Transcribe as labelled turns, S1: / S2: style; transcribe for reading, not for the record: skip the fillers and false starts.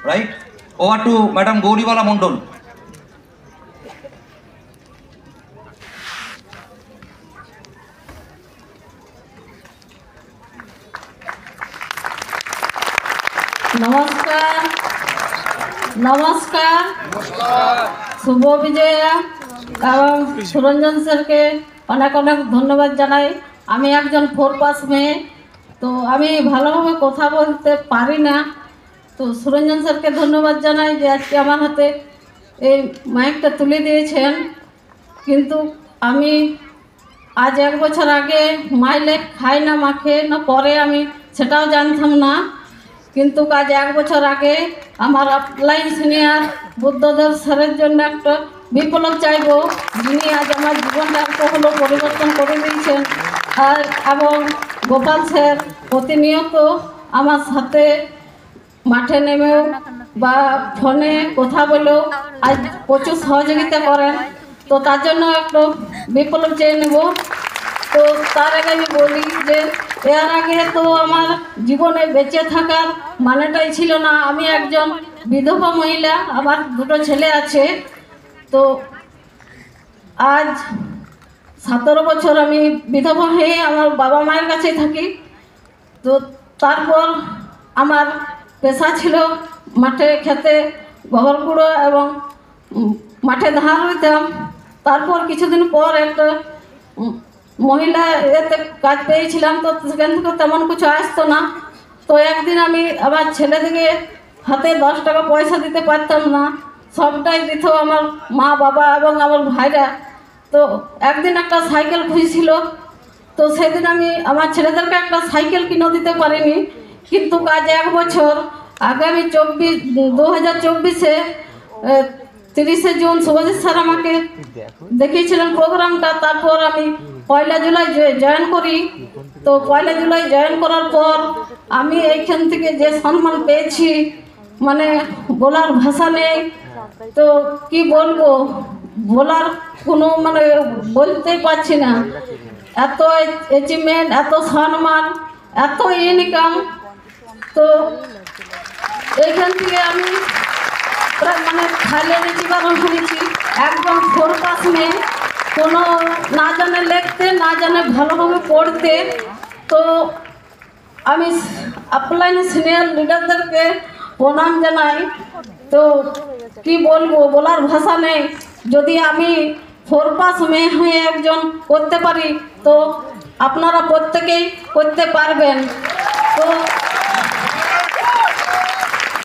S1: right? Over to Madam Gauribala Mondol.
S2: নমস্কার নমস্কার শুভ বিজয়া এবং সুরঞ্জন স্যারকে অনেক অনেক ধন্যবাদ জানাই। আমি একজন 4 পাস মেয়ে, তো আমি ভালোভাবে কথা বলতে পারি না, তো সুরঞ্জন স্যারকে ধন্যবাদ জানাই যে আজকে আমার হাতে এই মাইকটা তুলে দিয়েছেন। কিন্তু আমি আজ 1 বছর আগে মাইলে খাই না মাখে না পরে আমি সেটাও জানতাম না, কিন্তু আজ 1 বছর আগে আমার অফলাইন সিনিয়র বুদ্ধদেব স্যারের জন্য একটা বিপ্লব চাইব, যিনি আজ আমার জীবনটা একটু হলো পরিবর্তন করে দিয়েছেন। আর এবং গোপাল স্যার প্রতিনিয়ত আমার সাথে মাঠে নেমেও বা ফোনে কথা বলেও আজ প্রচুর সহযোগিতা করেন, তো তার জন্য একটু বিপ্লব চেয়ে নেব। তো তার আগে আমি বলি যে এর আগে তো আমার জীবনে বেঁচে থাকার মানেটাই ছিল না। আমি একজন বিধবা মহিলা, আমার 2টো ছেলে আছে। তো আজ 17 বছর আমি বিধবা হয়ে আমার বাবা মায়ের কাছেই থাকি। তো তারপর আমার পেশা ছিল মাঠে খেতে গোবর কুড়ো এবং মাঠে ধান হইতাম। তারপর কিছুদিন পর একটা মহিলা এতে কাজ পেয়েছিলাম, তো সেখান থেকে তেমন কিছু আসতো না। তো একদিন আমি আমার ছেলেদেরকে হাতে 10 টাকা পয়সা দিতে পারতাম না, সবটাই দিত আমার মা বাবা এবং আমার ভাইরা। তো একদিন একটা সাইকেল খুঁজছিল, তো সেদিন আমি আমার ছেলেদেরকে একটা সাইকেল কিনে দিতে পারিনি। কিন্তু আজ 1 বছর আগামী 2024-এ 30শে জুন শুভজিৎ স্যার আমাকে দেখিয়েছিলেন প্রোগ্রামটা। তারপর আমি 1 জুলাই জয়েন করি। তো 1 জুলাই জয়েন করার পর আমি এইখান থেকে যে সম্মান পেয়েছি মানে বলার ভাষা নেই। তো কি বলবো, বলার কোনো মানে বলতেই পারছি না। এত অ্যাচিভমেন্ট, এত সম্মান, এত ইনকাম। তো এইখান থেকে আমি মানে খালে জীবন করেছি। একদম 4 পাস মেয়ে, কোনো না জানে লিখতে, না জানে ভালোভাবে পড়তে। তো আমি অফলাইন সিনিয়র লিডারদেরকে প্রণাম জানাই। তো কি বলবো, বলার ভাষা নেই। যদি আমি 4 পাস মেয়ে হয়ে একজন করতে পারি, তো আপনারা প্রত্যেকেই করতে পারবেন। তো